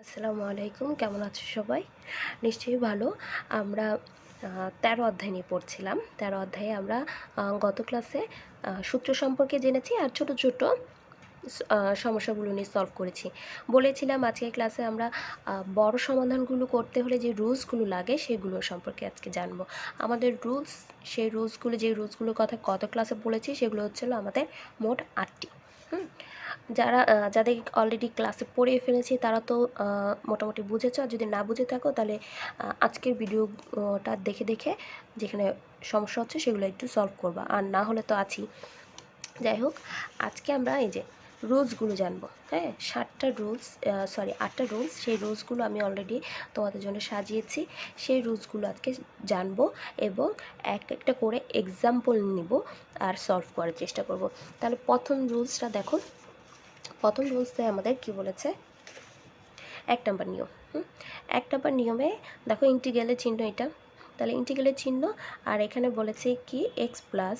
আসসালামু আলাইকুম, কেমন আছো সবাই? নিশ্চয়ই ভালো। আমরা 13 অধ্যায় নিয়ে পড়ছিলাম। 13 অধ্যায়ে আমরা গত ক্লাসে সূত্র সম্পর্কে জেনেছি আর ছোট ছোট সমস্যাগুলো নিয়ে সলভ করেছি। বলেছিলাম আজকের ক্লাসে আমরা বড় সমাধানগুলো করতে হলে যে রুলসগুলো লাগে সেগুলো সম্পর্কে আজকে জানবো। আমাদের রুলস, সেই রুলসগুলো, যে রুলসগুলোর কথা গত ক্লাসে বলেছি সেগুলো হচ্ছিল আমাদের মোট 8টি। যাদের অলরেডি ক্লাসে পড়ে ফেলেছি তারা তো মোটামুটি বুঝেছ, আর যদি না বুঝে থাকো তাহলে আজকের ভিডিওটা দেখে দেখে যেখানে সমস্যা হচ্ছে সেগুলো একটু সলভ করবা, আর না হলে তো আছি। যাই হোক, আজকে আমরা এই যে রুলসগুলো জানবো। হ্যাঁ, 8টা রুলস। সেই রুলসগুলো আমি অলরেডি তোমাদের জন্য সাজিয়েছি। সেই রুলসগুলো আজকে জানবো এবং একটা করে এক্সাম্পল নিব আর সলভ করার চেষ্টা করব। তাহলে প্রথম রুলসটা দেখো। প্রথম রুলসে আমাদের কি বলেছে, 1 নম্বর নিয়ম। 1 নম্বর নিয়মে দেখো ইন্টিগ্রালের চিহ্ন এটা, তাহলে ইন্টিগ্রালের চিহ্ন, আর এখানে বলেছে কি x plus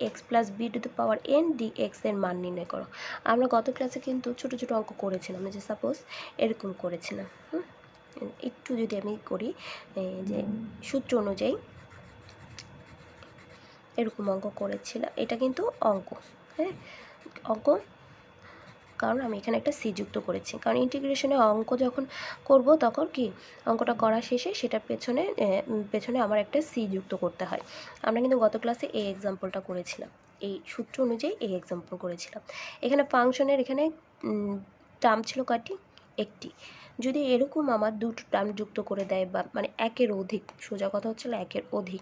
x plus b to the power n d x এর মান নির্ণয় করো। আমরা গত ক্লাসে কিন্তু ছোটো ছোটো অঙ্ক করেছিলাম, যে সাপোজ এরকম করেছিলাম। একটু যদি আমি করি, যে সূত্র অনুযায়ী এরকম অঙ্ক করেছিলাম। এটা কিন্তু অঙ্ক, হ্যাঁ অঙ্ক, কারণ আমি এখানে একটা সি যুক্ত করেছি, কারণ ইন্টিগ্রেশনে অঙ্ক যখন করব তখন কি অঙ্কটা করা শেষে সেটার পেছনে আমার একটা সি যুক্ত করতে হয়। আমরা কিন্তু গত ক্লাসে এই এক্সাম্পলটা করেছিলাম, এই সূত্র অনুযায়ী এই এক্সাম্পল করেছিলাম। এখানে ফাংশনের এখানে টার্ম ছিল কয়টি? একটি। যদি এরকম আমার দুটো টার্ম যুক্ত করে দেয়, বা মানে একের অধিক, সোজা কথা হচ্ছিল একের অধিক,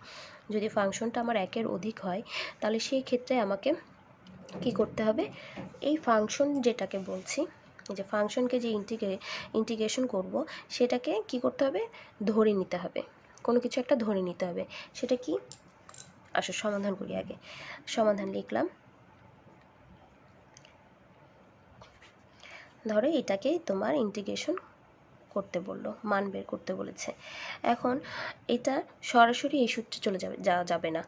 যদি ফাংশনটা আমার একের অধিক হয় তাহলে সেই ক্ষেত্রে আমাকে কি করতে হবে, এই ফাংশন যেটাকে বলছি, যে ফাংশনকে যে ইন্টিগ্রেশন করব সেটাকে কি করতে হবে, ধরে নিতে হবে, কোনো কিছু একটা ধরে নিতে হবে। সেটা কি, আসো সমাধান করি আগে। সমাধান লিখলাম, ধরো এটাকে তোমার ইন্টিগ্রেশন করতে বললো, মান বের করতে বলেছে। এখন এটা সরাসরি এই সূত্রে যাওয়া যাবে না,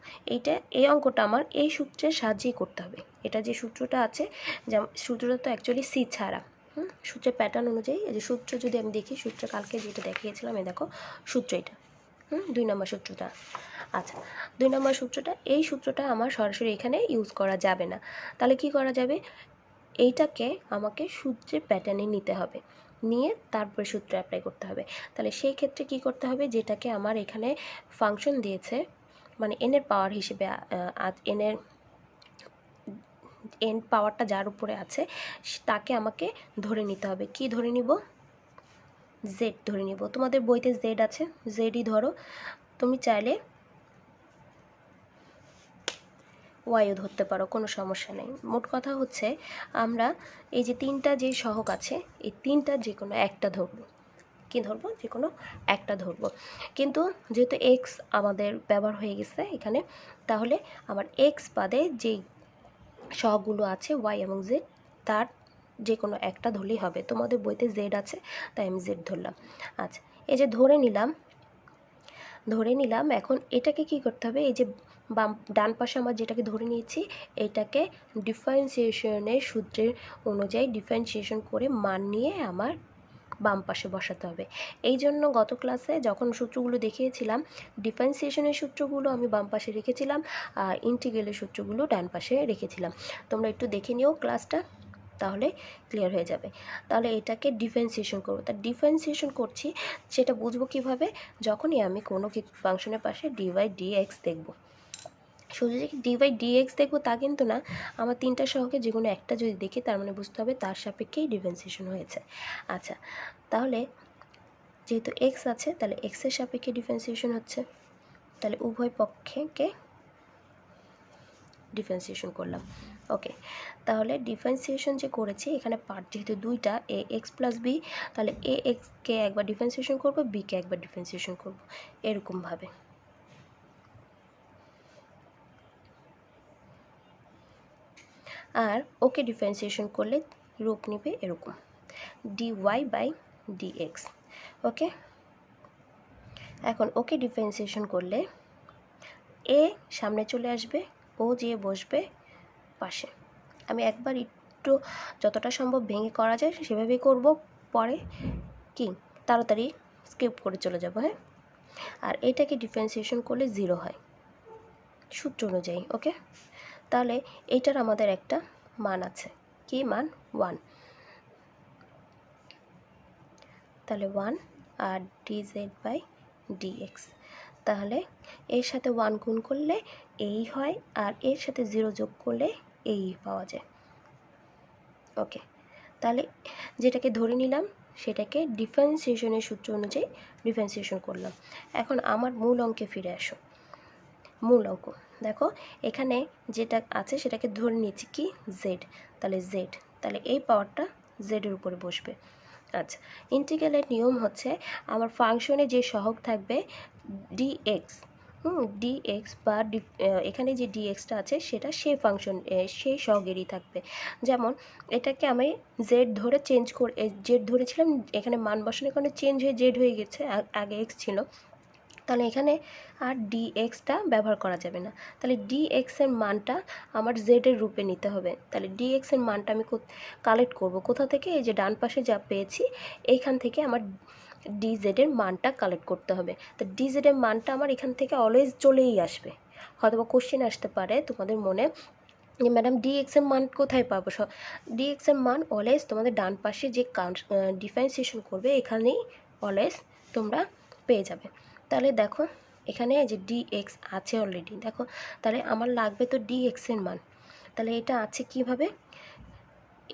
এই অঙ্কটা আমার এই সূত্রের সাহায্যেই করতে হবে। এটা যে সূত্রটা আছে, যেমন সূত্রটা তো অ্যাকচুয়ালি সি ছাড়া, সূত্রের প্যাটার্ন অনুযায়ী, এই যে সূত্র যদি আমি দেখি, সূত্র কালকে যেটা দেখিয়েছিলাম, এই দেখো সূত্র এটা, 2 নম্বর সূত্রটা। আচ্ছা, 2 নম্বর সূত্রটা, এই সূত্রটা আমার সরাসরি এখানে ইউজ করা যাবে না। তাহলে কি করা যাবে, এইটাকে আমাকে সূত্রের প্যাটার্নে নিতে হবে, নিয়ে তারপরে সূত্র অ্যাপ্লাই করতে হবে। তাহলে সেই ক্ষেত্রে কি করতে হবে, যেটাকে আমার এখানে ফাংশন দিয়েছে, মানে এনের পাওয়ার হিসেবে, এন পাওয়ারটা যার উপরে আছে তাকে আমাকে ধরে নিতে হবে। কি ধরে নিব, জেড ধরে নিব। তোমাদের বইতে জেড আছে, জেডই ধরো। তুমি চাইলে ওয়াইও ধরতে পারো, কোনো সমস্যা নেই। মোট কথা হচ্ছে আমরা এই যে 3টা যে সহগ আছে, এই 3টার যে কোনো একটা ধরবো। কি ধরবো, যে কোনো একটা ধরবো। কিন্তু যেহেতু এক্স আমাদের ব্যবহার হয়ে গেছে এখানে, তাহলে আমার এক্স বাদে যেই সহগগুলো আছে ওয়াই এবং জেড, তার যে কোনো একটা ধরলেই হবে। তোমাদের বইতে জেড আছে তাই আমি জেড ধরলাম। আচ্ছা, এই যে ধরে নিলাম, এখন এটাকে কি করতে হবে, এই যে ডান পাশে আমার যেটাকে ধরে নিয়েছি, এটাকে ডিফারেন্সিয়েশনের সূত্রের অনুযায়ী ডিফারেন্সিয়েশন করে মান নিয়ে আমার বাম পাশে বসাতে হবে। এই জন্য গত ক্লাসে যখন সূত্রগুলো দেখিয়েছিলাম, ডিফারেন্সিয়েশনের সূত্রগুলো আমি বাম পাশে রেখেছিলাম, আর ইন্টিগ্রালের সূত্রগুলো ডান পাশে রেখেছিলাম। তোমরা একটু দেখে নিও ক্লাসটা, তাহলে ক্লিয়ার হয়ে যাবে। তাহলে এটাকে ডিফারেন্সিয়েশন করবো, তা ডিফারেন্সিয়েশন করছি সেটা বুঝবো কীভাবে, যখনই আমি কোনো ফাংশনের পাশে ডিওয়াই ডিএক্স দেখব। শুধু যে ডিওয়াই ডিএক্স দেখবো তা কিন্তু না, আমার 3টা সহগে যে কোনো একটা যদি দেখি তার মানে বুঝতে হবে তার সাপেক্ষেই ডিফারেন্সিয়েশন হয়েছে। আচ্ছা, তাহলে যেহেতু এক্স আছে তাহলে এক্সের সাপেক্ষে ডিফারেন্সিয়েশন হচ্ছে, তাহলে উভয় পক্ষকে ডিফারেন্সিয়েশন করলাম। ওকে, তাহলে ডিফারেন্সিয়েশন যে করেছি এখানে পার্ট যেহেতু 2টা, এ এক্স প্লাস বি, তাহলে এ এক্সকে একবার ডিফারেন্সিয়েশন করবো, বিকে একবার ডিফারেন্সিয়েশন করবো, এরকমভাবে। আর ওকে ডিফারেন্সিয়েশন করলে রূপ নেবে এরকম, dy বাই dx। ওকে, এখন ওকে ডিফারেন্সিয়েশন করলে এ সামনে চলে আসবে, ও যেয়ে বসবে পাশে। আমি একবার একটু একটু যতটা সম্ভব ভেঙে করা যায় সেভাবেই করব, পরে কি তাড়াতাড়ি স্কিপ করে চলে যাব। হ্যাঁ, আর এটাকে ডিফারেন্সিয়েশন করলে 0 হয় সূত্র অনুযায়ী। ওকে, তাহলে এইটার আমাদের একটা মান আছে, কি মান? 1। তাহলে 1 আর dz/dx, তাহলে এর সাথে 1 গুণ করলে এই হয়, আর এর সাথে 0 যোগ করলে এই পাওয়া যায়। ওকে, তাহলে যেটাকে ধরে নিলাম সেটাকে ডিফারেন্সিয়েশনের সূত্র অনুযায়ী ডিফারেন্সিয়েশন করলাম। এখন আমার মূল অঙ্কে ফিরে আসো। মূল অঙ্ক দেখো, এখানে যেটা আছে সেটাকে ধরে নিয়েছি কি? জেড। তাহলে জেড, তাহলে এই পাওয়ারটা জেডের উপরে বসবে। আচ্ছা, ইন্টিগ্রালের নিয়ম হচ্ছে আমার ফাংশনে যে সহগ থাকবে ডিএক্স, ডিএক্স বা এখানে যে ডিএক্সটা আছে সেটা সেই ফাংশন সেই সহগেরই থাকবে। যেমন এটাকে আমি জেড ধরে চেঞ্জ করে জেড ধরেছিলাম, এখানে মান বসানোর কারণে চেঞ্জ হয়ে জেড হয়ে গেছে, আগে এক্স ছিল, তাহলে এখানে আর ডিএক্সটা ব্যবহার করা যাবে না। তাহলে ডিএক্সের মানটা আমার জেডের রূপে নিতে হবে। তাহলে ডিএক্সের মানটা আমি কালেক্ট করব কোথা থেকে? এই যে ডান পাশে যা পেয়েছি এইখান থেকে আমার ডিজেডের মানটা কালেক্ট করতে হবে। তো ডিজেডের মানটা আমার এখান থেকে অলওয়েজ চলেই আসবে। হয়তো বা কোশ্চেন আসতে পারে তোমাদের মনে যে ম্যাডাম ডিএক্সের মান কোথায় পাবো? ডিএক্সের মান অলওয়েজ তোমাদের ডান পাশে যে ডিফারেন্সিয়েশন করবে এখানেই অলওয়েজ তোমরা পেয়ে যাবে। তাহলে দেখো এখানে যে ডিএক্স আছে অলরেডি, দেখো তাহলে আমার লাগবে তো ডিএক্সের মান। তাহলে এটা আছে কিভাবে?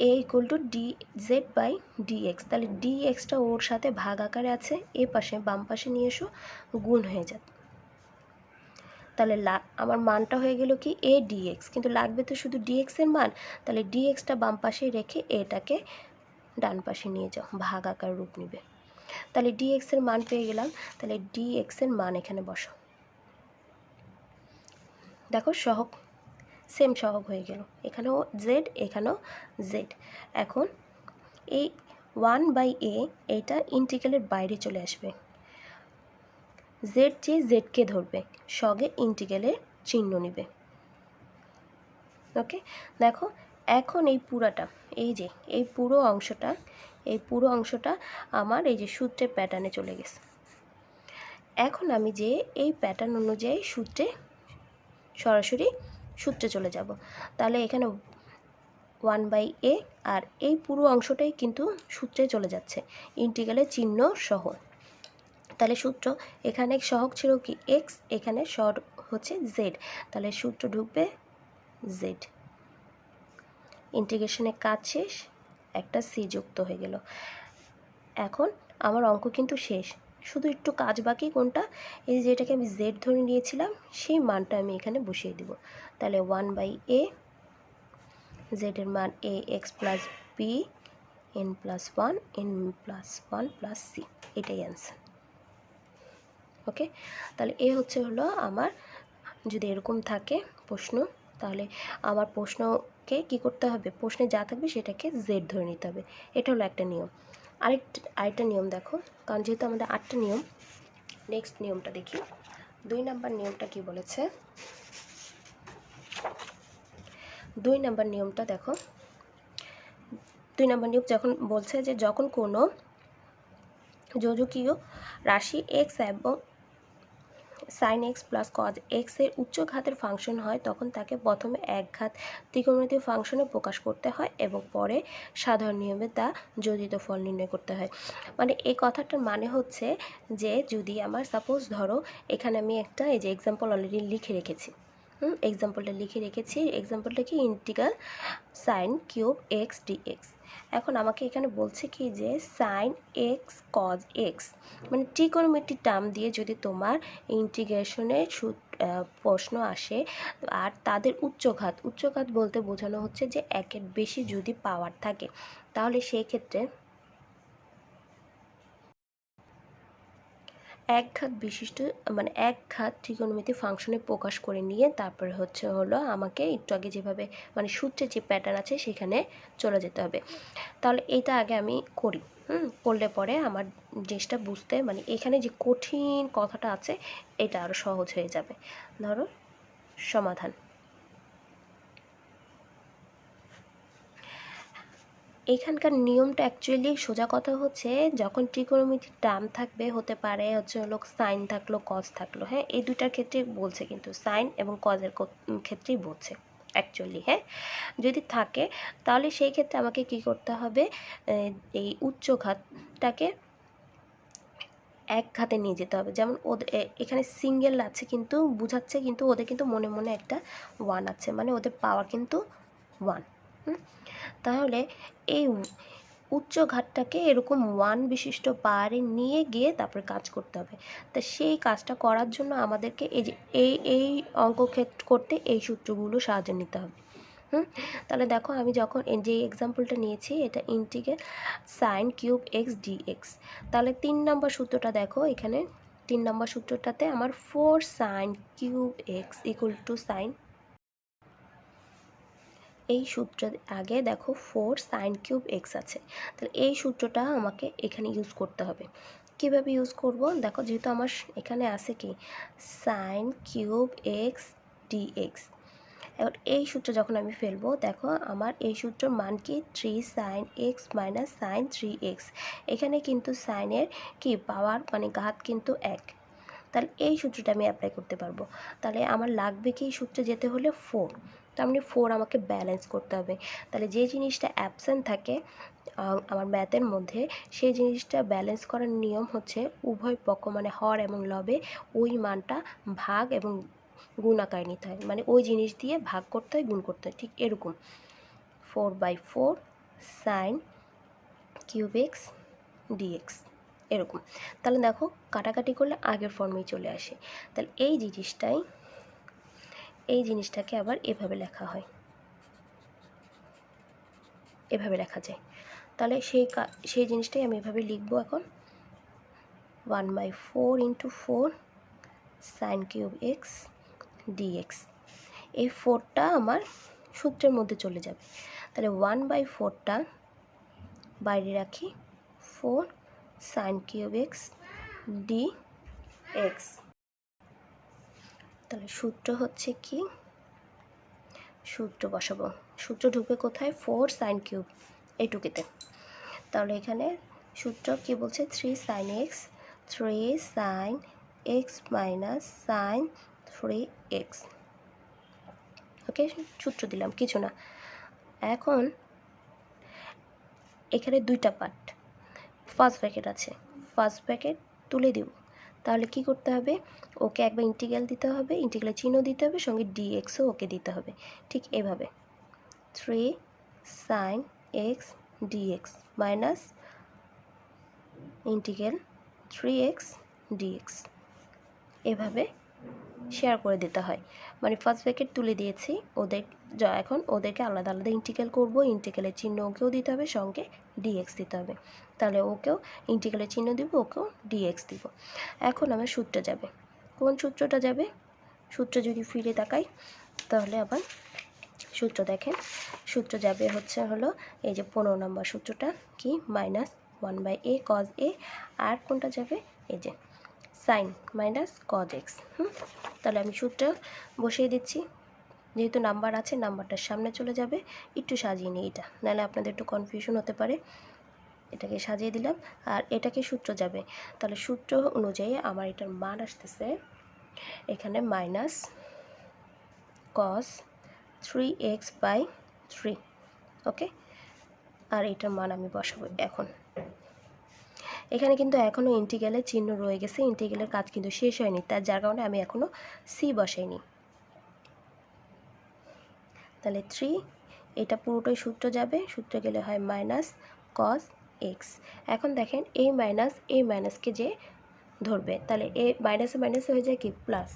এ ইকুয়াল টু dz/dx, তাহলে ডিএক্সটা ওর সাথে ভাগ আকারে আছে, এ পাশে বাম পাশে নিয়ে এসো, গুণ হয়ে যাবে। তাহলে আমার মানটা হয়ে গেল কি? এ ডিএক্স, কিন্তু লাগবে তো শুধু ডিএক্সের মান। তাহলে ডিএক্সটা বাম পাশে রেখে এটাকে ডান পাশে নিয়ে যাও, ভাগ আকার রূপ নেবে। তাহলে ডিএক্সের মান পেয়ে গেলাম। তাহলে ডিএক্সের মান এখানে বসাও। দেখো সহগ, সেম সহগ হয়ে গেল, এখানেও জেড এখানেও জেড। এখন এই 1/a এইটা ইন্টিগ্রালের বাইরে চলে আসবে। জেড যে জেডকে ধরবে, সঙ্গে ইন্টিগ্রালের চিহ্ন নেবে। ওকে, দেখো এখন এই পুরাটা, এই যে এই পুরো অংশটা আমার এই যে সূত্রের প্যাটার্নে চলে গেছে। এখন আমি যে এই প্যাটার্ন অনুযায়ী সরাসরি সূত্রে চলে যাব। তাহলে এখানে 1/a আর এই পুরো অংশটাই কিন্তু সূত্রে চলে যাচ্ছে ইন্টিগ্রালের চিহ্ন সহ। তাহলে সূত্র এখানে সহগ ছিল কি? এক্স, এখানে সহগ হচ্ছে জেড, তাহলে সূত্র ঢুকবে জেড। ইন্টিগ্রেশনের কাজ শেষ, একটা সি যুক্ত হয়ে গেল। এখন আমার অঙ্ক কিন্তু শেষ, শুধু একটু কাজ বাকি। কোনটা? এই যেটাকে আমি জেড ধরে নিয়েছিলাম সেই মানটা আমি এখানে বসিয়ে দিব। তাহলে 1/a, জেডের মান a x plus b n plus 1 n plus 1 plus c, এটাই অ্যান্সার। ওকে, তাহলে এ হলো আমার, যদি এরকম থাকে প্রশ্ন, তাহলে আমার প্রশ্নকে কি করতে হবে? প্রশ্নে যা থাকবে সেটাকে জেড ধরে নিতে হবে। এটা হলো একটা নিয়ম। আরেকটা নিয়ম দেখো, কারণ যেহেতু আমাদের 8টা নিয়ম, নেক্সট নিয়মটা দেখি। 2 নাম্বার নিয়মটা কি বলেছে? 2 নাম্বার নিয়মটা দেখো। 2 নাম্বার নিয়ম যখন বলছে যে যখন কোনো যোজকীয় রাশি এক্স এবং sine x plus cos x এর উচ্চ ঘাতের ফাংশন হয়, তখন তাকে প্রথমে একঘাত ত্রিকোণমিতিক ফাংশনে প্রকাশ করতে হয় এবং পরে সাধারণ নিয়মে তা যোজিত ফল নির্ণয় করতে হয়। মানে এই কথাটার মানে হচ্ছে যে যদি আমার সাপোজ ধরো এখানে আমি একটা এই যে এক্সাম্পল অলরেডি লিখে রেখেছি, এক্সাম্পলটা কি? Integral sine cube x d x. এখন আমাকে এখানে বলছে কি যে সাইন এক্স কজ এক্স, মানে ট্রিগোনোমেট্রি টার্ম দিয়ে যদি তোমার ইন্টিগ্রেশনের প্রশ্ন আসে আর তাদের উচ্চঘাত বলতে বোঝানো হচ্ছে যে একের বেশি যদি পাওয়ার থাকে, তাহলে সেই ক্ষেত্রে একঘাত বিশিষ্ট, মানে একঘাত ত্রিকোণমিতিক ফাংশনে প্রকাশ করে নিয়ে তারপরে হলো আমাকে একটু আগে যেভাবে মানে সূত্রে যে প্যাটার্ন আছে সেখানে চলে যেতে হবে। তাহলে এইটা আগে আমি করি, করলে পরে আমার জিনিসটা বুঝতে, মানে এখানে যে কঠিন কথাটা আছে এটা আরও সহজ হয়ে যাবে। ধরো সমাধান, এখানকার নিয়মটা অ্যাকচুয়ালি সোজা কথা হচ্ছে, যখন ট্রিগোনোমেট্রিক টার্ম থাকবে, হতে পারে হচ্ছে হলো সাইন থাকলো, কজ থাকলো, হ্যাঁ, এই দুটার ক্ষেত্রে বলছে, কিন্তু সাইন এবং কজের ক্ষেত্রেই বলছে অ্যাকচুয়ালি, হ্যাঁ। যদি থাকে তাহলে সেই ক্ষেত্রে আমাকে কি করতে হবে, এই উচ্চ ঘাতটাকে এক ঘাতে নিয়ে যেতে হবে। যেমন ওদের এখানে সিঙ্গেল আছে কিন্তু বুঝাচ্ছে, কিন্তু ওদের কিন্তু মনে মনে একটা 1 আছে, মানে ওদের পাওয়ার কিন্তু 1। তাহলে এই উচ্চ ঘাতটাকে এরকম 1 বিশিষ্ট পাওয়ারে নিয়ে গিয়ে তারপরে কাজ করতে হবে। তা সেই কাজটা করার জন্য আমাদেরকে এই যে এই অঙ্ক করতে এই সূত্রগুলো সাহায্য নিতে হবে। তাহলে দেখো, আমি যখন যে এক্সাম্পলটা নিয়েছি, এটা integrate sine cube x d x. তাহলে 3 নম্বর সূত্রটা দেখো, এখানে 3 নম্বর সূত্রটাতে আমার 4 sine cube x equal to sine, এই সূত্রের আগে দেখো 4 সাইন কিউব এক্স আছে। তাহলে এই সূত্রটা আমাকে এখানে ইউজ করতে হবে। কীভাবে ইউজ করব, দেখো, যেহেতু আমার এখানে আছে কি সাইন কিউব এক্স ডিএক্স, এবার এই সূত্র যখন আমি ফেলবো, দেখো আমার এই সূত্রের মান কি 3 sine x minus sine 3x। এখানে কিন্তু সাইনের কি পাওয়ার মানে ঘাত কিন্তু 1। তাহলে এই সূত্রটা আমি অ্যাপ্লাই করতে পারবো। তাহলে আমার লাগবে কি সূত্রে যেতে হলে 4, তার মানে 4 আমাকে ব্যালেন্স করতে হবে। তাহলে যে জিনিসটা অ্যাবসেন্ট থাকে আমার ম্যাথের মধ্যে, সেই জিনিসটা ব্যালেন্স করার নিয়ম হচ্ছে উভয় পক্ষ মানে হর এবং লবে ওই মানটা ভাগ এবং গুণ আকারে নিতে হয়, মানে ওই জিনিস দিয়ে ভাগ করতে হয়, গুণ করতে হয়। ঠিক এরকম 4/4 সাইন কিউব এক্স ডিএক্স এরকম। তাহলে দেখো, কাটাকাটি করলে আগের ফর্মেই চলে আসে। তাহলে এই জিনিসটাকে আবার এভাবে লেখা হয়, এভাবে লেখা যায়। তাহলে সেই জিনিসটাই আমি এভাবে লিখবো এখন, 1/4 × 4 সাইন কিউব এক্স ডিএক্স। এই 4টা আমার সূত্রের মধ্যে চলে যাবে। তাহলে 1/4টা বাইরে রাখি, 4 সাইন কিউব এক্স ডিএক্স। তাহলে সূত্র হচ্ছে কি, সূত্র বসাবো, সূত্র ঢুকবে কোথায়, 4 সাইন কিউব এইটুকুতে। তাহলে এখানে সূত্র কি বলছে, 3 sine x, 3 sine x minus sine 3x। Okay, সূত্র দিলাম, কিছু না। এখন এখানে দুইটা পার্ট, ফার্স্ট ব্র্যাকেট আছে, ফার্স্ট ব্র্যাকেট তুলে দিব। তাহলে কি করতে হবে, ওকে একবার ইন্টিগ্রাল দিতে হবে, ইন্টিগ্রাল চিহ্ন দিতে হবে, সঙ্গে ডিএক্সও ওকে দিতে হবে। ঠিক এভাবে 3 sine x d x minus integral 3x d x, এভাবে শেয়ার করে দিতে হয়। মানে ফার্স্ট ব্র্যাকেট তুলে দিয়েছি, এখন ওদেরকে আলাদা আলাদা ইন্টিগ্রাল করব, ইন্টিগ্রালের চিহ্ন ওকেও দিতে হবে, সঙ্গে ডিএক্স দিতে হবে। তাহলে ওকেও ইন্টিগ্রালের চিহ্ন দিব, ওকেও ডিএক্স দিব। এখন আমার সূত্রে যাবে, কোন সূত্রটা যাবে, সূত্র যদি ফিরে তাকাই তাহলে আবার সূত্র দেখেন, সূত্র যাবে হলো এই যে 15 নম্বর সূত্রটা কি, -1/a cos a, আর কোনটা যাবে, এই যে সাইন মাইনাস কজ এক্স। তাহলে আমি সূত্র বসিয়ে দিচ্ছি, যেহেতু নাম্বার আছে নাম্বারটার সামনে চলে যাবে। একটু সাজিয়ে নিই এটা, নাহলে আপনাদের একটু কনফিউশন হতে পারে। এটাকে সাজিয়ে দিলাম, আর এটাকে সূত্র যাবে। তাহলে সূত্র অনুযায়ী আমার এটার মান আসতেছে এখানে মাইনাস কস 3x/3। ওকে, আর এটার মান আমি বসাবো এখন। এখানে কিন্তু এখনও ইন্টিগ্রালের চিহ্ন রয়ে গেছে, ইন্টিগ্রালের কাজ কিন্তু শেষ হয়নি, তার যার কারণে আমি এখনও সি বসাইনি। তাহলে 3, এটা পুরোটাই সূত্র যাবে, সূত্রে গেলে হয় মাইনাস কস এক্স। এখন দেখেন এই মাইনাসকে যে ধরবে, তাহলে এ মাইনাসে মাইনাসে হয়ে যায় কি প্লাস,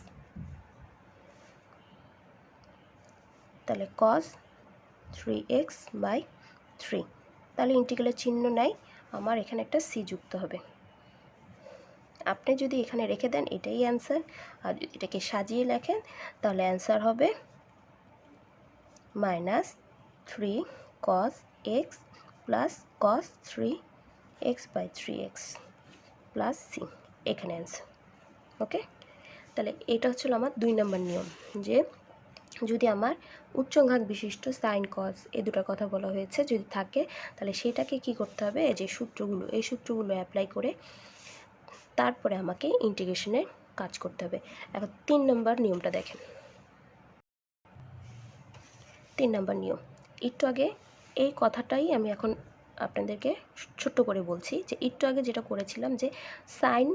তাহলে কস 3x/3। তাহলে ইন্টিগ্রালের চিহ্ন নাই, আমার এখানে একটা সি যুক্ত হবে। আপনি যদি এখানে রেখে দেন এটাই অ্যান্সার, আর যদি এটাকে সাজিয়ে লেখেন তাহলে অ্যান্সার হবে -3 cos x plus cos 3x/3x plus c, এখানে অ্যান্সার। ওকে, তাহলে এটা হচ্ছিল আমার 2 নম্বর নিয়ম, যে যদি আমার উচ্চঘাত বিশিষ্ট সাইন কজ এই দুটার কথা বলা হয়েছে যদি থাকে, তাহলে সেটাকে কি করতে হবে, এই যে সূত্রগুলো, এই সূত্রগুলো অ্যাপ্লাই করে তারপরে আমাকে ইন্টিগ্রেশনের কাজ করতে হবে। এখন 3 নম্বর নিয়মটা দেখেন। 3 নম্বর নিয়ম, একটু আগে এই কথাটাই আমি এখন আপনাদেরকে ছোট্ট করে বলছি, যে একটু আগে যেটা করেছিলাম যে সাইন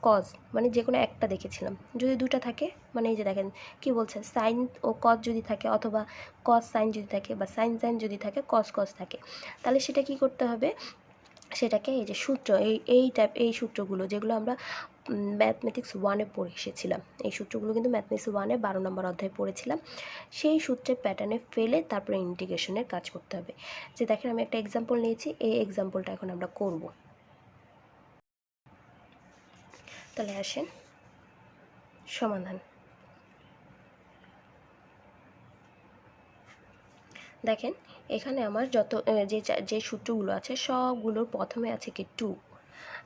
কজ মানে যে কোনো একটা দেখেছিলাম, যদি দুটা থাকে মানে এই যে দেখেন কি বলছে, সাইন ও কজ যদি থাকে অথবা কজ সাইন যদি থাকে বা সাইন সাইন যদি থাকে কজ কজ থাকে, তাহলে সেটা কি করতে হবে, সেটাকে এই যে সূত্র এই সূত্রগুলো যেগুলো আমরা ম্যাথমেটিক্স 1-এ পড়ে এসেছিলাম, এই সূত্রগুলো কিন্তু ম্যাথমেটিক্স 1-এ 12 নম্বর অধ্যায়ে পড়েছিলাম, সেই সূত্রের প্যাটার্নে ফেলে তারপরে ইন্টিগ্রেশনের কাজ করতে হবে। যে দেখেন আমি একটা এক্সাম্পল নিয়েছি, এই এক্সাম্পলটা এখন আমরা করব। তাহলে আসেন সমাধান। দেখেন এখানে আমার যত যে সূত্রগুলো আছে সবগুলোর প্রথমে আছে কি 2।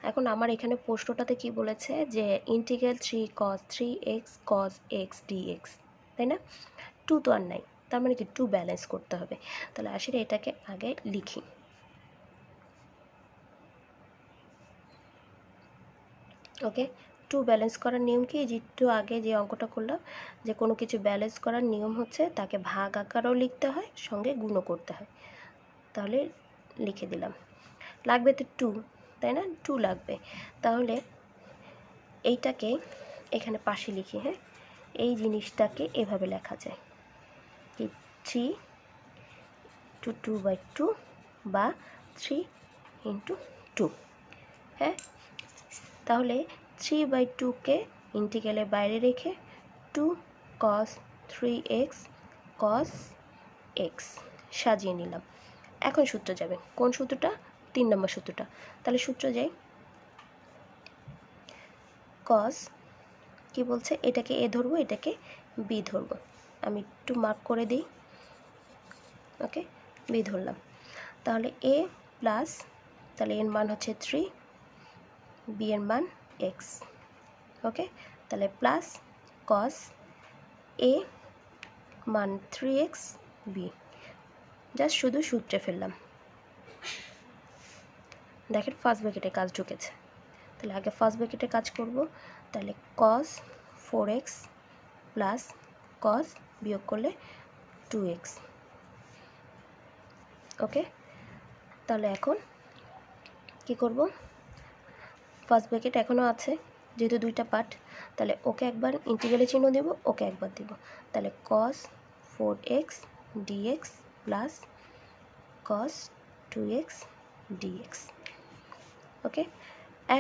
এখন আমার এখানে প্রশ্নটাতে কি বলেছে যে integral 3 cos 3x cos x dx, তাই না? 2 তো আর নাই, তার মানে কি 2 ব্যালেন্স করতে হবে। তাহলে আসলে এটাকে আগে লিখি। ওকে, 2 ব্যালেন্স করার নিয়ম কি, যে একটু আগে যে অঙ্কটা করলাম, যে কোনো কিছু ব্যালেন্স করার নিয়ম হচ্ছে তাকে ভাগ আকারেও লিখতে হয়, সঙ্গে গুণও করতে হয়। তাহলে লিখে দিলাম, লাগবে তো 2, তাই না? 2 লাগবে। তাহলে এইটাকে এখানে পাশে লিখি। হ্যাঁ, এই জিনিসটাকে এভাবে লেখা যায় কি 3 to 2/2 বা 3 into 2। হ্যাঁ, তাহলে 3/2কে ইন্টিগ্রালের বাইরে রেখে 2 cos 3x cos x সাজিয়ে নিলাম। এখন সূত্র যাবে, কোন সূত্রটা? 3 নম্বর সূত্রটা। তাহলে সূত্র যাই, cos কি বলছে, এটাকে এ ধরবো, এটাকে বি ধরবো, আমি একটু মার্ক করে দিই। ওকে, বি ধরলাম। তাহলে এ প্লাস, তাহলে এর মান হচ্ছে 3, বি এর মান এক্স। ওকে, তাহলে প্লাস কস এ মান 3x বি, জাস্ট শুধু সূত্রে ফেললাম। দেখেন ফার্স্ট ব্র্যাকেটে কাজ ঢুকেছে, তাহলে আগে ফার্স্ট ব্র্যাকেটে কাজ করব। তাহলে cos 4x প্লাস cos বিয়োগ করলে 2x। ওকে, তাহলে এখন কি করব, ফার্স্ট ব্র্যাকেট এখনও আছে যেহেতু দুইটা পার্ট, তাহলে ওকে একবার ইন্টিগ্রালে চিহ্ন দেব, ওকে একবার দেব। তাহলে cos 4x dx plus cos 2x dx। ওকে,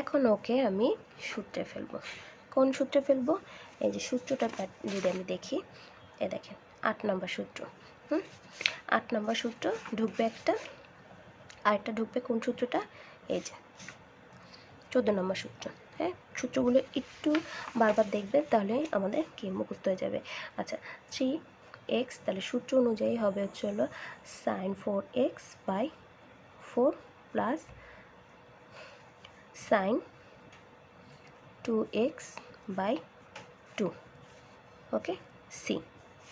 এখন ওকে আমি সূত্রে ফেলবো। কোন সূত্রে ফেলবো? এই যে সূত্রটা যদি আমি দেখি, এ দেখেন 8 নম্বর সূত্র। 8 নম্বর সূত্র ঢুকবে একটা, আরেকটা ঢুকবে কোন সূত্রটা, এই যে 14 নম্বর সূত্র। হ্যাঁ, সূত্রগুলো একটু বারবার দেখবেন, তাহলে আমাদের কি মুখস্থ হয়ে যাবে। আচ্ছা, 3x তাহলে সূত্র অনুযায়ী হবে হচ্ছে হলো sin 4x/4 plus sin 2x/2। ওকে, সি,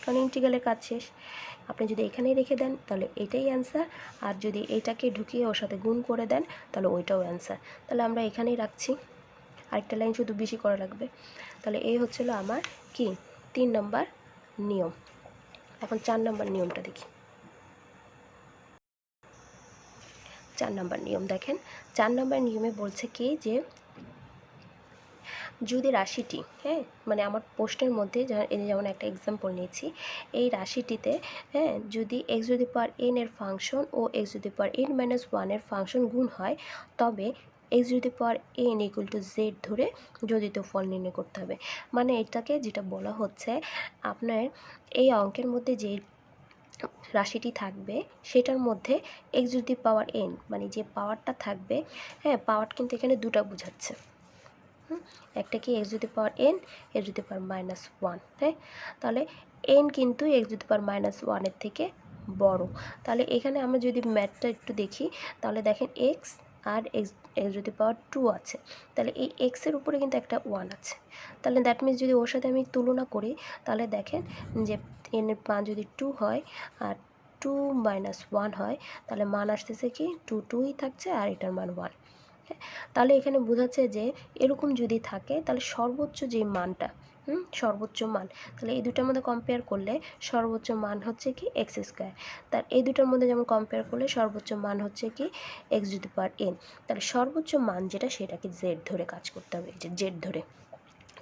কারণ ইন্টিগ্রালের কাজ শেষ। আপনি যদি এখানেই রেখে দেন তাহলে এটাই অ্যান্সার, আর যদি এইটাকে ঢুকিয়ে ওর সাথে গুণ করে দেন তাহলে ওইটাও অ্যান্সার। তাহলে আমরা এখানেই রাখছি, আরেকটা লাইন শুধু বেশি করা লাগবে। তাহলে এই হচ্ছিল আমার কি 3 নম্বর নিয়ম। এখন 4 নম্বর নিয়মটা দেখি। 4 নম্বর নিয়ম দেখেন, 4 নম্বর নিয়মে বলছে কি যে যদি রাশিটি, হ্যাঁ মানে আমার প্রশ্নের মধ্যে যেমন একটা এক্সাম্পল নিয়েছি, এই রাশিটিতে হ্যাঁ যদি x to the power n এর ফাংশন ও x to the power n-1 এর ফাংশন গুণ হয়, তবে x to the power n = z ধরে যোজিত ফল নির্ণয় করতে হবে। মানে এটাকে যেটা বলা হচ্ছে, আপনার এই অঙ্কের মধ্যে যে রাশিটি থাকবে সেটার মধ্যে x to the power n মানে যে পাওয়ারটা থাকবে, হ্যাঁ পাওয়ার কিন্তু এখানে দুটা বোঝাচ্ছে। একটা কি x to the power n, x to the power -1। হ্যাঁ, তাহলে n কিন্তু এক্স টু দি পাওয়ার -1 এর থেকে বড়। তাহলে এখানে আমরা যদি ম্যাথটা একটু দেখি, তাহলে দেখেন এক্স আর এক্স টু দি পাওয়ার 2 আছে, তাহলে এই এক্সের উপরে কিন্তু একটা 1 আছে। তাহলে দ্যাট মিনস যদি ওর সাথে আমি তুলনা করি, তাহলে দেখেন যে এর মান যদি 2 হয় আর 2 - 1 হয়, তাহলে মান আসতেছে কি 2ই থাকছে আর এটার মান 1। তাহলে এখানে বোঝাচ্ছে যে এরকম যদি থাকে তাহলে সর্বোচ্চ যে মানটা, সর্বোচ্চ মান, তাহলে এই দুটার মধ্যে কম্পেয়ার করলে সর্বোচ্চ মান হচ্ছে কি x²। তার এই দুটার মধ্যে যেমন কম্পেয়ার করলে সর্বোচ্চ মান হচ্ছে কি x⁴n। তাহলে সর্বোচ্চ মান যেটা সেটাকে z ধরে কাজ করতে হবে, যে z ধরে।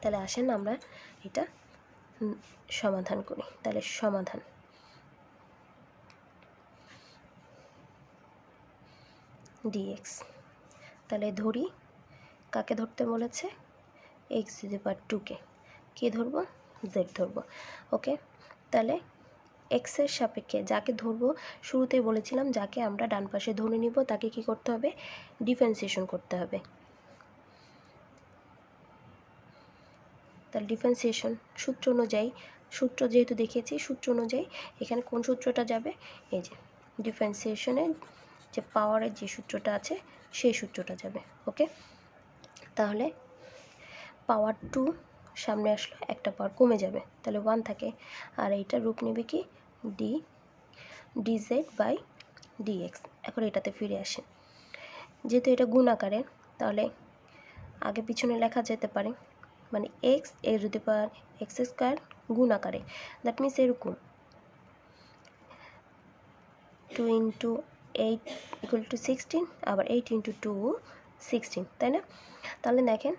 তাহলে আসেন আমরা এটা সমাধান করি। তাহলে সমাধান dx, তাহলে ধরি কাকে ধরতে বলেছে, x⁴2কে। কে ধরবো, z ধরবো। ওকে, তাহলে এক্সের সাপেক্ষে যাকে ধরবো, শুরুতেই বলেছিলাম যাকে আমরা ডান পাশে ধরে নিব তাকে কি করতে হবে, ডিফারেন্সিয়েশন করতে হবে। তাহলে ডিফারেন্সিয়েশন সূত্র অনুযায়ী, সূত্র যেহেতু দেখিয়েছি, সূত্র অনুযায়ী এখানে কোন সূত্রটা যাবে, এই যে ডিফারেন্সিয়েশনের যে পাওয়ারের যে সূত্রটা আছে সেই সূত্রটা যাবে। ওকে, তাহলে পাওয়ার 2 সামনে আসলো, একটা পাওয়ার কমে যাবে, তাহলে 1 থাকে। আর এইটা রূপ নেবে কি dz/dx। এখন এটাতে ফিরে আসে, যেহেতু এটা গুণ আকারে, তাহলে আগে পিছনে লেখা যেতে পারে, মানে x² গুণ আকারে। দ্যাট মিনস এরকম 2 × 8 = 16, আবার 8 × 2 16, তাই না? তাহলে দেখেন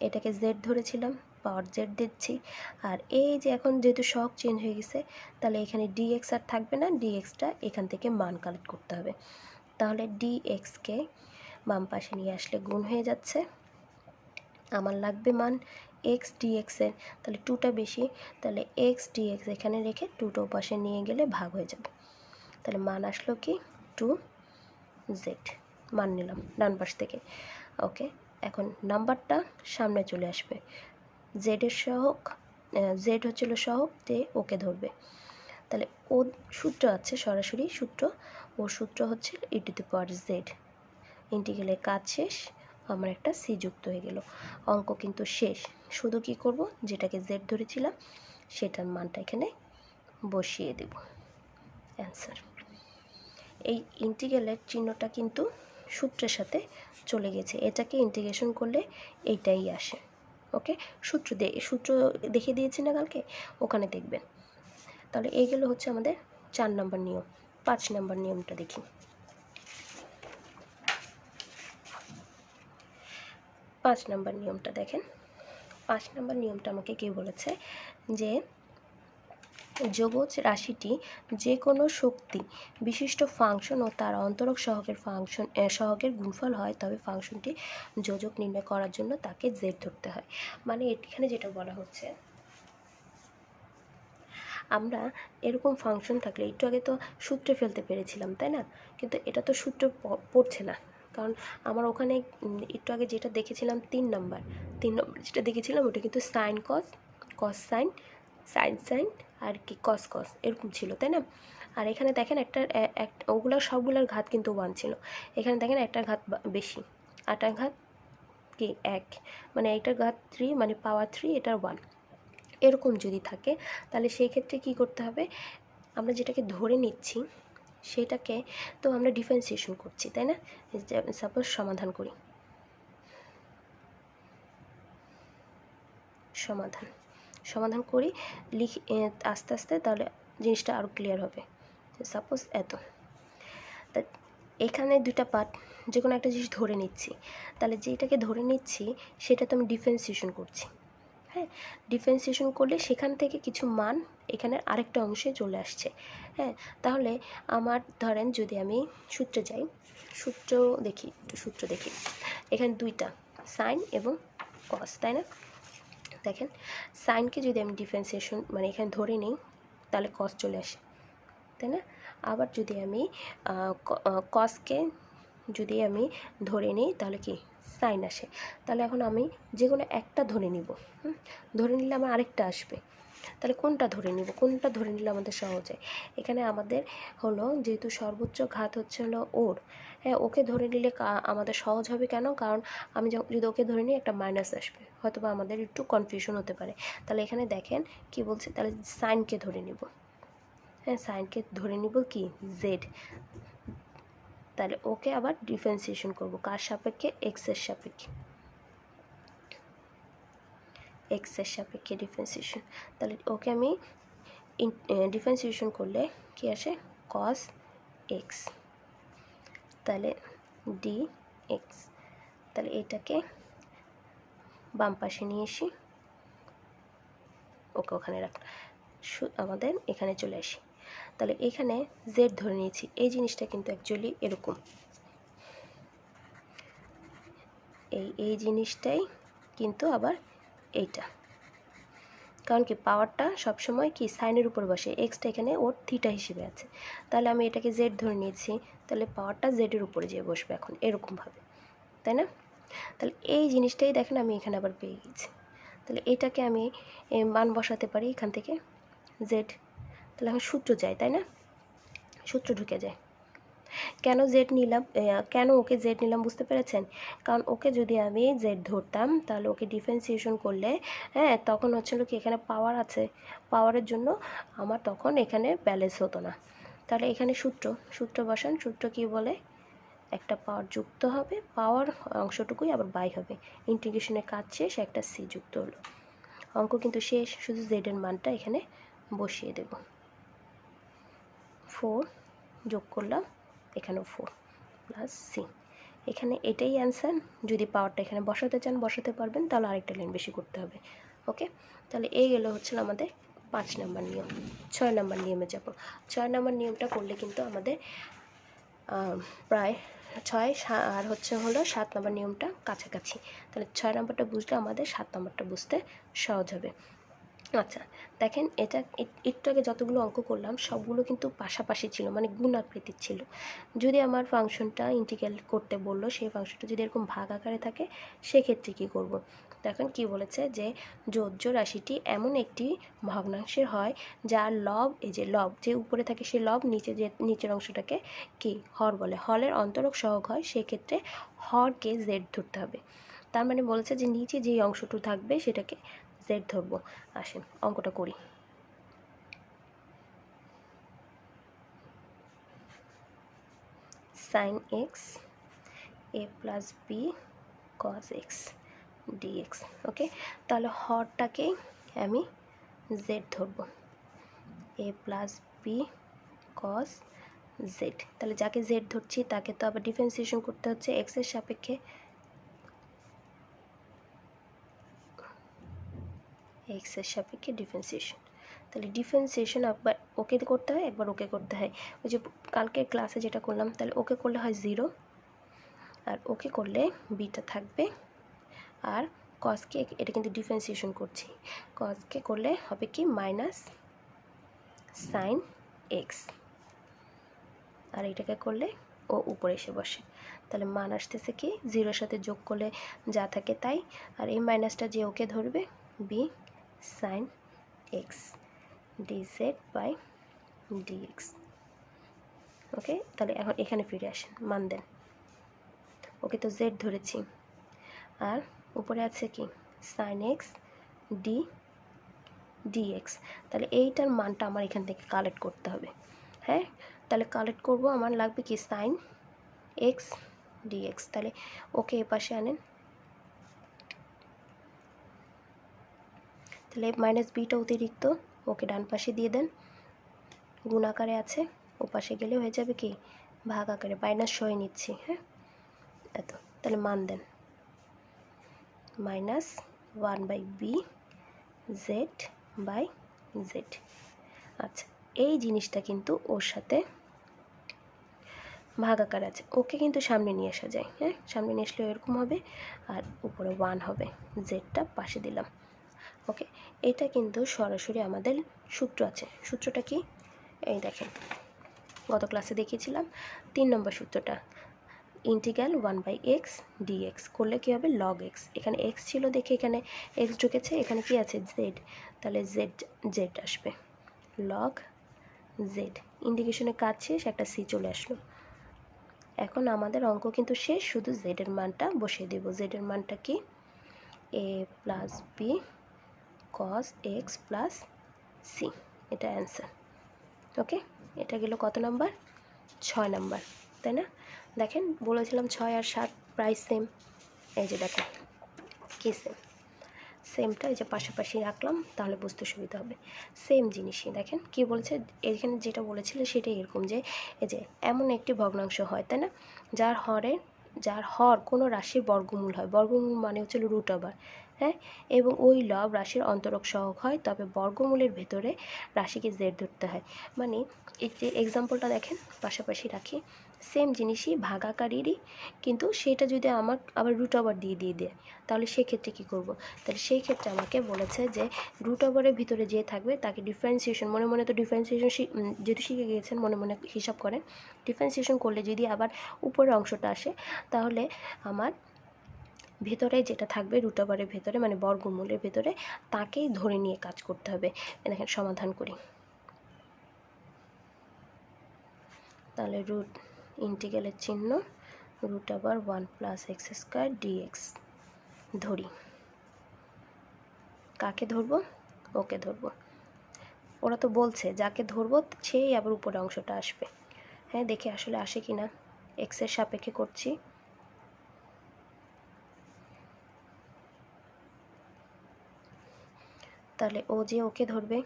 এটাকে z ধরেছিলাম, পাওয়ার z দিচ্ছি, আর এই যে এখন যেহেতু সহগ চেঞ্জ হয়ে গেছে, তাহলে এখানে dx আর থাকবে না, dxটা এখান থেকে মান কালেক্ট করতে হবে। তাহলে dxকে বাম পাশে নিয়ে আসলে গুণ হয়ে যাচ্ছে, আমার লাগবে মান x dx এর, তাহলে 2টা বেশি, তাহলে x dx এখানে রেখে 2টা পাশে নিয়ে গেলে ভাগ হয়ে যাবে। তাহলে মান আসলো কি 2z, মান নিলাম ডান পাশ থেকে। ওকে, এখন নাম্বারটা সামনে চলে আসবে, জেডের সহগ, জেড হচ্ছিল সহগ, যে ওকে ধরবে। তাহলে ও সূত্র আছে, সরাসরি সূত্র, ওর সূত্র হচ্ছে e⁴z। ইন্টিগ্রালের কাজ শেষ, আমার একটা সি যুক্ত হয়ে গেল। অঙ্ক কিন্তু শেষ, শুধু কি করব, যেটাকে জেড ধরেছিলাম সেটার মানটা এখানে বসিয়ে দেব, অ্যান্সার। এই ইন্টিগ্রালের চিহ্নটা কিন্তু সূত্রের সাথে চলে গেছে, এটাকে ইন্টিগ্রেশন করলে এইটাই আসে। ওকে, সূত্র দেখিয়ে দিয়েছি না কালকে, ওখানে দেখবেন। তাহলে এইগুলো হচ্ছে আমাদের 4 নম্বর নিয়ম। 5 নম্বর নিয়মটা দেখি। 5 নম্বর নিয়মটা দেখেন। 5 নম্বর নিয়মটা আমাকে কে বলেছে যে যোগজ রাশিটি যে কোনো শক্তি বিশিষ্ট ফাংশন ও তার অন্তরক সহগের গুণফল হয়, তবে ফাংশনটি যোজক নির্ণয় করার জন্য তাকে জেড ধরতে হয়। মানে এখানে যেটা বলা হচ্ছে, আমরা এরকম ফাংশন থাকলে একটু আগে তো সূত্রে ফেলতে পেরেছিলাম, তাই না? কিন্তু এটা তো সূত্র পড়ছে না, কারণ আমার ওখানে একটু আগে যেটা দেখেছিলাম 3 নম্বর যেটা দেখেছিলাম ওটা কিন্তু sine cos, cos sine, sine sine আর কি কস কস এরকম ছিল, তাই না? আর এখানে দেখেন ওগুলো সবগুলোর ঘাত কিন্তু 1 ছিল, এখানে দেখেন একটার ঘাত বেশি, আটার ঘাত কি 1, মানে এইটার ঘাত 3, মানে পাওয়ার 3, এটার 1। এরকম যদি থাকে তাহলে সেই ক্ষেত্রে কি করতে হবে, আমরা যেটাকে ধরে নিচ্ছি সেটাকে তো আমরা ডিফারেন্সিয়েশন করছি, তাই না? সাপোজ সমাধান করি লিখি আস্তে আস্তে, তাহলে জিনিসটা আরও ক্লিয়ার হবে। সাপোজ এত, তা এখানে 2টা পার্ট, যে কোনো একটা জিনিস ধরে নিচ্ছি, তাহলে যেটাকে ধরে নিচ্ছি সেটা তো আমি ডিফারেন্সিয়েশন করছি। হ্যাঁ, ডিফারেন্সিয়েশন করলে সেখান থেকে কিছু মান এখানে আরেকটা অংশে চলে আসছে। হ্যাঁ, তাহলে আমার ধরেন যদি আমি সূত্রে যাই, সূত্র দেখি, এখানে 2টা সাইন এবং কস, তাই না? দেখেন সাইনকে যদি আমি ডিফারেন্সিয়েশন মানে এখানে ধরে নিই তাহলে কস চলে আসে, তাই না? আবার যদি আমি কসকে যদি আমি ধরে নিই তাহলে কি সাইন আসে। তাহলে এখন আমি যে কোনো একটা ধরে নিব, ধরে নিলে আমার আরেকটা আসবে, তাহলে কোনটা ধরে নিলে আমাদের সহজ হয়। এখানে আমাদের হলো যেহেতু সর্বোচ্চ ঘাত হচ্ছে হলো ওর, হ্যাঁ, ওকে ধরে নিলে আমাদের সহজ হবে। কেন? কারণ আমি যদি ওকে ধরে নিই একটা মাইনাস আসবে, হয়তো বা আমাদের একটু কনফিউশন হতে পারে। তাহলে এখানে দেখেন কি বলছে, তাহলে সাইনকে ধরে নিব, হ্যাঁ, সাইনকে ধরে নিব কি জেড, তাহলে ওকে আবার ডিফারেন্সিয়েশন করব কার সাপেক্ষে, এক্সের সাপেক্ষে, এক্সের সাপেক্ষে ডিফারেন্সিয়েশন। তাহলে ওকে আমি ডিফারেন্সিয়েশন করলে কি আসে, কস এক্স, তাহলে ডি এক্স। তাহলে এটাকে বাম পাশে নিয়ে আসি, ওকে ওখানে রাখলাম, আমাদের এখানে চলে আসি। তাহলে এখানে জেড ধরে নিয়েছি, এই জিনিসটা কিন্তু অ্যাকচুয়ালি এরকম, এই জিনিসটাই কিন্তু আবার এইটা, কারণ কি পাওয়ারটা সবসময় কি সাইনের উপর বসে, এক্সটা এখানে ওর থিটা হিসেবে আছে, তাহলে আমি এটাকে জেড ধরে নিয়েছি, তাহলে পাওয়ারটা জেডের উপরে যেয়ে বসবে এখন এরকমভাবে, তাই না? তাহলে এই জিনিসটাই দেখেন আমি এখানে আবার পেয়ে গেছি। তাহলে এটাকে আমি মান বসাতে পারি এখান থেকে জেড, তাহলে এখন সূত্র যায়, তাই না? সূত্র ঢুকে যায়। কেন জেড নিলাম, কেন ওকে জেড নিলাম বুঝতে পেরেছেন? কারণ ওকে যদি আমি জেড ধরতাম তাহলে ওকে ডিফারেন্সিয়েশন করলে, হ্যাঁ, তখন হচ্ছিল কি এখানে পাওয়ার আছে, পাওয়ারের জন্য আমার তখন এখানে ব্যালেন্স হতো না। তাহলে এখানে সূত্র বসান, সূত্র কি বলে, একটা পাওয়ার যুক্ত হবে, পাওয়ার অংশটুকুই আবার বাই হবে, ইন্টিগ্রেশনের কাজ শেষ, একটা সি যুক্ত হলো, অঙ্ক কিন্তু শেষ, শুধু জেডের মানটা এখানে বসিয়ে দেব, 4 যোগ করলাম, এখানেও 4 প্লাস সি, এখানে এটাই অ্যান্সার। যদি পাওয়ারটা এখানে বসাতে চান বসাতে পারবেন, তাহলে আরেকটা লাইন বেশি করতে হবে। ওকে, তাহলে এই গেলো হচ্ছিল আমাদের 5 নম্বর নিয়ম। 6 নম্বর নিয়মে যাব। 6 নম্বর নিয়মটা করলে কিন্তু আমাদের প্রায় 6 আর হলো 7 নম্বর নিয়মটা কাছাকাছি। তাহলে 6 নম্বরটা বুঝলে আমাদের 7 নম্বরটা বুঝতে সহজ হবে। আচ্ছা দেখেন, এটা একটু আগে যতগুলো অঙ্ক করলাম সবগুলো কিন্তু পাশাপাশি ছিল, মানে গুণ আকৃতির ছিল। যদি আমার ফাংশনটা ইন্টিগ্রাল করতে বললো, সেই ফাংশনটা যদি এরকম ভাগ আকারে থাকে, সেক্ষেত্রে কী করব। দেখেন কি বলেছে, যে যোজ্য রাশিটি এমন একটি ভগ্নাংশের হয় যার লব, এই যে লব যে উপরে থাকে সে লব, নিচের অংশটাকে কি হর বলে, হরের অন্তরক সহগ হয়, সেক্ষেত্রে হরকে জেড ধরতে হবে। তার মানে বলেছে যে নিচে যেই অংশটুকু থাকবে সেটাকে জেড ধরবো। আসেন অঙ্কটা করি। সাইন এক্স এ plus B cos x dx. Okay, তাহলে হরটাকে আমি জেড ধরবো, এ প্লাস বি কস জেড। তাহলে যাকে জেড ধরছি তাকে তো আবার ডিফারেন্সিয়েশন করতে হচ্ছে এক্সের সাপেক্ষে, এক্সের সাপেক্ষে ডিফারেন্সিয়েশন। তাহলে ডিফারেন্সিয়েশন একবার ওকে করতে হয়, একবার ওকে করতে হয়। ওই যে কালকের ক্লাসে যেটা করলাম, তাহলে ওকে করলে হয় 0, আর ওকে করলে বিটা থাকবে, আর কসকে, এটা কিন্তু ডিফারেন্সিয়েশন করছি, কসকে করলে হবে কি মাইনাস সাইন এক্স, আর এটাকে করলে ও উপরে এসে বসে। তাহলে মান আসতেছে কি 0-এর সাথে যোগ করলে যা থাকে তাই, আর এই মাইনাসটা যে ওকে ধরবে, b sine x d z by d x. Okay, তাহলে এখন এখানে ফিরে আসেন, মান দেন। ওকে তো জেড ধরেছি, আর উপরে আছে কি সাইন এক্স ডিএক্স। তাহলে এইটার মানটা আমার এখান থেকে কালেক্ট করতে হবে। হ্যাঁ, তাহলে কালেক্ট করব, আমার লাগবে কি সাইন এক্স ডিএক্স। তাহলে ওকে এ পাশে আনেন, তাহলে মাইনাস বিটা অতিরিক্ত, ওকে ডান পাশে দিয়ে দেন, গুণ আকারে আছে, ও পাশে গেলে হয়ে যাবে কি ভাগ আকারে, মাইনাস সই নিচ্ছি। হ্যাঁ, এত, তাহলে মান দেন minus 1/b Z by Z. আচ্ছা, এই জিনিসটা কিন্তু ওর সাথে ভাগ আকার আছে, ওকে কিন্তু সামনে নিয়ে আসা যায়। হ্যাঁ, সামনে নিয়ে আসলে এরকম হবে, আর উপরে 1 হবে, জেডটা পাশে দিলাম। ওকে, এটা কিন্তু সরাসরি আমাদের সূত্র আছে। সূত্রটা কি, এই দেখেন গত ক্লাসে দেখিয়েছিলাম 3 নম্বর সূত্রটা, ইন্টিগ্রাল 1/x dx করলে কী হবে, লগ এক্স। এখানে এক্স ছিল দেখে এখানে এক্স ঢুকেছে, এখানে কি আছে জেড, তাহলে জেড আসবে, লগ জেড। ইন্টিগ্রেশনের কাজ শেষ, একটা সি চলে আসলো। এখন আমাদের অঙ্ক কিন্তু শেষ, শুধু জেডের মানটা বসিয়ে দেব। জেডের মানটা কি, এ plus B cos x plus C, এটা অ্যান্সার। ওকে, এটা গেল কত নাম্বার? 6 নাম্বার, তাই না? দেখেন বলেছিলাম 6 আর 7 প্রায় সেম। এই যে দেখেন কী সেম, সেমটা এই যে পাশাপাশি রাখলাম, তাহলে বুঝতে সুবিধা হবে। সেম জিনিসই দেখেন কি বলেছে, এখানে যেটা বলেছিল সেটাই এরকম যে এই যে এমন একটি ভগ্নাংশ হয়, তাই না, যার হর কোনো রাশির বর্গমূল হয়। বর্গমূল মানে হচ্ছে রুট ওভার, হ্যাঁ, এবং ওই লব রাশির অন্তরক সহগ হয়, তবে বর্গমূলের ভেতরে রাশিকে জেড ধরতে হয়। মানে এই যে এক্সাম্পলটা দেখেন পাশাপাশি রাখি, সেম জিনিসই ভাগাকারেরই, কিন্তু সেটা যদি আমার আবার রুট ওভার দিয়ে দেয়, তাহলে সেক্ষেত্রে কী করব? তাহলে সেই ক্ষেত্রে আমাকে বলেছে যে রুট ওভারের ভিতরে যে থাকবে তাকে ডিফারেন্সিয়েশন, মনে মনে তো ডিফারেন্সিয়েশন যেহেতু শিখে গিয়েছেন মনে মনে হিসাব করেন, ডিফারেন্সিয়েশন করলে যদি আবার উপরের অংশটা আসে, তাহলে আমার ভেতরে যেটা থাকবে রুট ওভারের ভেতরে মানে বর্গমূলের ভেতরে তাকেই ধরে নিয়ে কাজ করতে হবে। দেখেন সমাধান করি, তাহলে রুট ইন্টিগ্রালের চিহ্ন রুট ওভার 1+x² dx ধরি, কাকে ধরবো? ওকে ধরবো। ওরা তো বলছে যাকে ধরবো সেই আবার উপরের অংশটা আসবে। হ্যাঁ, দেখি আসলে আসে কি না। এক্সের সাপেক্ষে করছি, তাহলে ও যে ওকে ধরবে,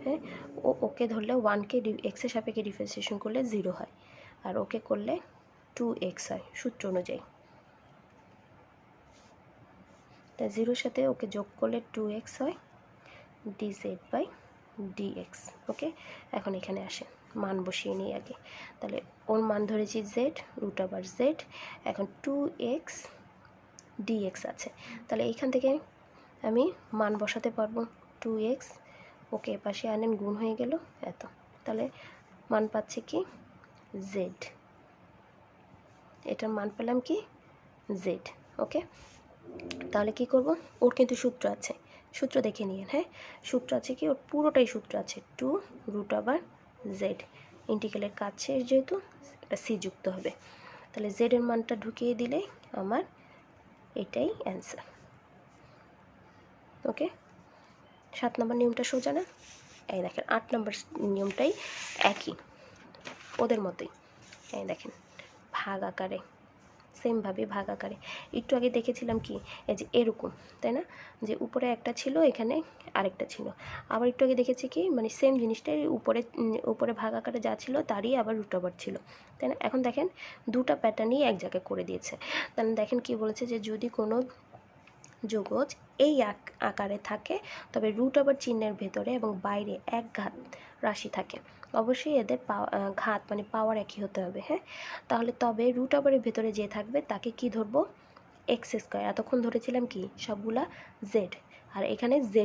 হ্যাঁ, ও ওকে ধরলে 1কে এক্সের সাপেক্ষে ডিফারেন্সিয়েশন করলে 0 হয়, আর ওকে করলে 2x হয় সূত্র অনুযায়ী। তাই 0-র সাথে ওকে যোগ করলে 2x হয় dz/dx। ওকে, এখন এখানে আসে মান বসিয়ে নিই আগে। তাহলে ওর মান ধরেছি z, রুট ওভার z, এখন 2x dx আছে, তাহলে এইখান থেকে আমি মান বসাতে পারবো 2x, ওকে এপাশে আনেন, গুণ হয়ে গেল এত, তাহলে মান পাচ্ছি কি z, এটার মান পেলাম কি z। ওকে, তাহলে কি করব, ওর কিন্তু সূত্র আছে, সূত্র দেখে নিন। হ্যাঁ, সূত্র আছে কি, ওর পুরোটাই সূত্র আছে 2 রুট ওভার z, ইন্টিগ্রালের কাজ শেষ যেহেতু এটা সি যুক্ত হবে, তাহলে z এর মানটা ঢুকিয়ে দিলে আমার এটাই অ্যান্সার। ওকে, 7 নম্বর নিয়মটা সোজা না? এই দেখেন 8 নম্বর নিয়মটাই একই, ওদের মতোই। এই দেখেন ভাগ আকারে, সেমভাবে ভাগ আকারে একটু আগে দেখেছিলাম কি, এই যে এরকম, তাই না, যে উপরে একটা ছিল এখানে আরেকটা ছিল, আবার একটু আগে দেখেছি কি মানে সেম জিনিসটাই উপরে ভাগ আকারে যা ছিল তারই আবার রুট ওভার ছিল, তাই না। এখন দেখেন দুটা প্যাটার্নই এক জায়গায় করে দিয়েছে। তাহলে দেখেন কি বলেছে যে যদি কোনো যোগজ এই আকারে থাকে তবে রুট ওভার চিহ্নের ভেতরে এবং বাইরে এক ঘাত রাশি থাকে, অবশ্যই এদের ঘাত মানে পাওয়ার একই হতে হবে। হ্যাঁ, তাহলে তবে রুট ওভারের ভেতরে যে থাকবে তাকে কি ধরবো? x²। এতক্ষণ ধরেছিলাম কি সবগুলা z, আর এখানে z²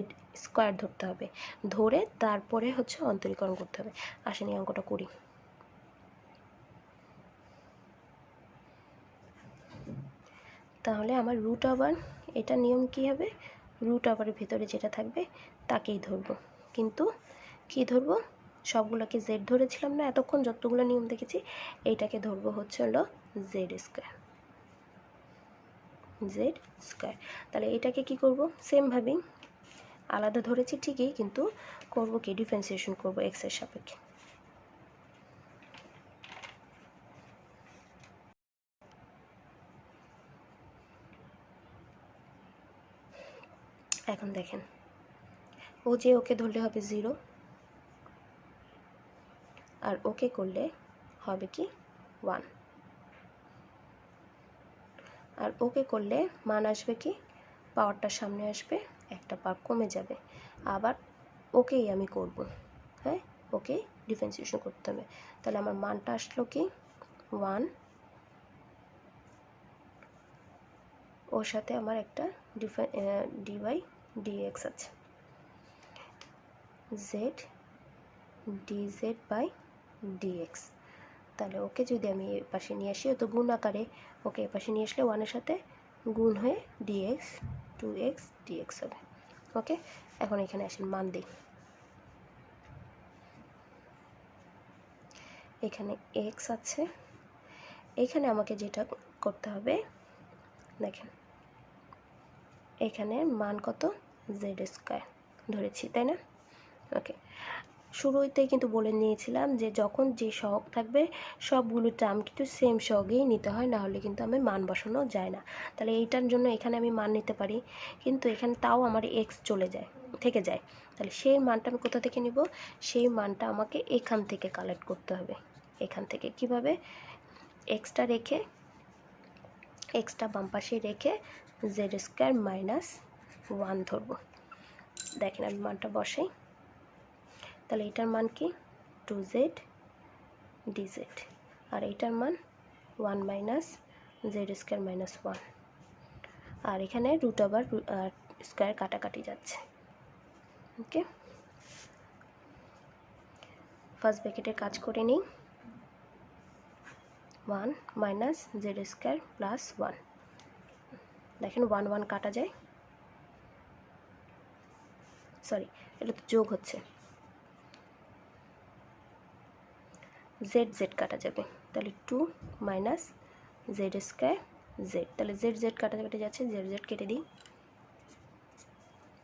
ধরতে হবে, ধরে তারপরে হচ্ছে অন্তরীকরণ করতে হবে। আসেন এই অঙ্কটা করি। তাহলে আমার রুট ওভার, এটা নিয়ম কি হবে, রুট ওভারের ভেতরে যেটা থাকবে তাকেই ধরবো, কিন্তু কি ধরবো, সবগুলোকে জেড ধরেছিলাম না এতক্ষণ যতগুলো নিয়ম দেখেছি, এইটাকে ধরবো হচ্ছে হলো z²। তাহলে এটাকে কি করব, সেমভাবেই আলাদা ধরেছি ঠিকই, কিন্তু করব কি ডিফারেন্সিয়েশন করব এক্সের সাপেক্ষে। এখন দেখেন ও যে ওকে ধরলে হবে 0, আর ওকে করলে হবে কি 1, আর ওকে করলে মান আসবে কি, পাওয়ারটা সামনে আসবে, একটা পাওয়ার কমে যাবে, আবার ওকেই আমি করব। হ্যাঁ, ওকে ডিফারেন্সিয়েশন করতে হবে, তাহলে আমার মানটা আসলো কি 1, ওর সাথে আমার একটা dy/dx আছে, z dz/dx। তাহলে ওকে যদি আমি এ পাশে নিয়ে আসি, তো গুণ আকারে ওকে এ পাশে নিয়ে আসলে 1-এর সাথে গুণ হয়ে dx 2x dx হবে। ওকে, এখন এখানে আসেন মান দিই, এখানে x আছে, এখানে আমাকে যেটা করতে হবে দেখেন এখানে মান কত z² ধরেছি, তাই না। ওকে, শুরুতেই কিন্তু বলে নিয়েছিলাম যে যখন যে সহগ থাকবে সবগুলো টার্ম কিন্তু সেম সহগেই নিতে হয়, না হলে কিন্তু আমি মান বসানো যায় না। তাহলে এইটার জন্য এখানে আমি মান নিতে পারি, কিন্তু এখানে তাও আমার এক্স চলে যায়, থেকে যায়। তাহলে সেই মানটা আমি কোথা থেকে নিব? সেই মানটা আমাকে এখান থেকে কালেক্ট করতে হবে। এখান থেকে কিভাবে? এক্সটা রেখে, এক্সটা বাম পাশে রেখে জেড স্কোয়ার মাইনাস 1 ধরবো। দেখেন আমি মানটা বসাই। তাহলে এটার মান কি? 2z dz, আর এটার মান 1 মাইনাস জেড স্কোয়ার মাইনাস 1, আর এখানে রুট ওভার স্কোয়ার কাটাকাটি যাচ্ছে। ওকে, ফার্স্ট ব্র্যাকেটের কাজ করে নিই। 1 মাইনাস জেড স্কোয়ার প্লাস 1, দেখেন 1 1 কাটা যায়, সরি এটা তো যোগ হচ্ছে, জেড জেড কাটা যাবে, তাহলে 2 মাইনাস জেড স্কোয়ার জেড, তাহলে জেড জেড কাটাকাটি যাচ্ছে, জেড জেড কেটে দিই।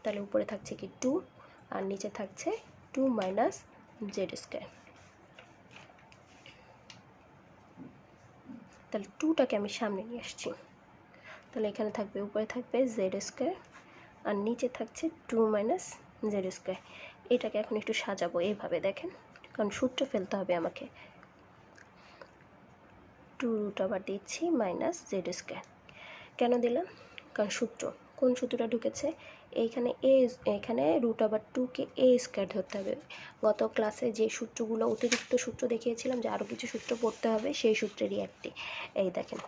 তাহলে উপরে থাকছে কি 2, আর নিচে থাকছে 2 মাইনাস জেড স্কোয়ার। তাহলে 2টাকে আমি সামনে নিয়ে আসছি, তাহলে এখানে থাকবে, উপরে থাকবে জেড স্কোয়ার আর নিচে থাকছে 2 মাইনাস জেড স্কোয়ার। এটাকে এখন একটু সাজাবো এইভাবে, দেখেন, কারণ সূত্র ফেলতে হবে আমাকে। 2 রুট আবার দিচ্ছি মাইনাস জেড স্কোয়ার, কেন দিলাম? কারণ সূত্র, কোন সূত্রটা ঢুকেছে এইখানে? এখানে রুট আবার 2কে এ স্কোয়ার ধরতে হবে। গত ক্লাসে যে সূত্রগুলো অতিরিক্ত সূত্র দেখিয়েছিলাম যে আরও কিছু সূত্র পড়তে হবে, সেই সূত্রেরই একটি। এই দেখেন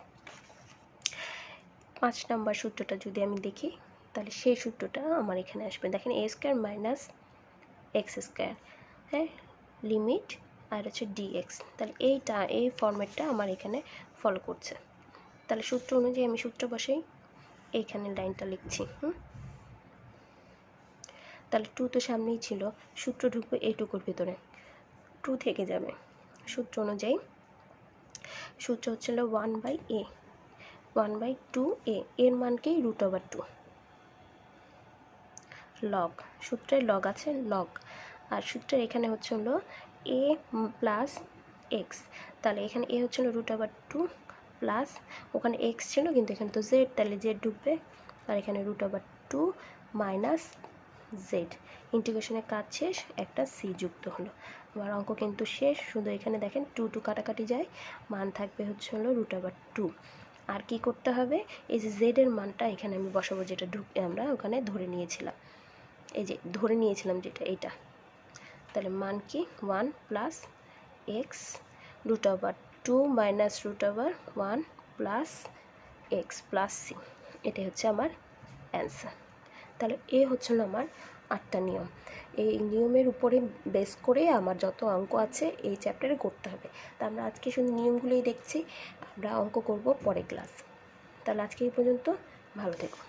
5 নাম্বার সূত্রটা যদি আমি দেখি, তাহলে সেই সূত্রটা আমার এখানে আসবে। দেখেন এ স্কোয়ার মাইনাস এক্স স্কোয়ার, হ্যাঁ, লিমিট আর হচ্ছে ডিএক্স। তাহলে এই ফর্মেটটা আমার এখানে ফলো করছে। তাহলে সূত্র অনুযায়ী আমি সূত্র বসাই, এইখানে লাইনটা লিখছি। তাহলে 2 তো সামনেই ছিল, সূত্র ঢুকবে এইটুকুর ভিতরে, 2 থেকে যাবে। সূত্র অনুযায়ী সূত্র হচ্ছিল 1/a, 1/2a, এর মানকেই রুট ওভার 2, লগ, সূত্রের লগ আছে লগ, আর সূত্রের এখানে হচ্ছে হলো a প্লাস এক্স। তাহলে এখানে এ হচ্ছিল রুট ওভার 2 প্লাস, ওখানে এক্স ছিল কিন্তু এখানে তো জেড, তাহলে জেড ঢুকবে, আর এখানে রুট ওভার 2 মাইনাস জেড। ইন্টিগ্রেশনের কাজ শেষ, একটা সি যুক্ত হলো। আমার অঙ্ক কিন্তু শেষ, শুধু এখানে দেখেন 2 2 কাটাকাটি যায়, মান থাকবে হচ্ছে হলো রুট ওভার 2। আর কি করতে হবে? এই যে জেডের মানটা এখানে আমি বসাবো, যেটা আমরা ওখানে ধরে নিয়েছিলাম, এই যে ধরে নিয়েছিলাম যেটা, এইটা। তাহলে মান কি? 1 plus x root over 2 minus root over 1 plus x plus c, এটাই হচ্ছে আমার অ্যান্সার। তাহলে এ হচ্ছিল আমার 8টা নিয়ম। এই নিয়মের উপরে বেস করে আমার যত অঙ্ক আছে এই চ্যাপ্টারে করতে হবে। তা আমরা আজকে শুধু নিয়মগুলোই দেখছি, আমরা অঙ্ক করব পরে ক্লাস। তাহলে আজকে এই পর্যন্ত, ভালো থেকো।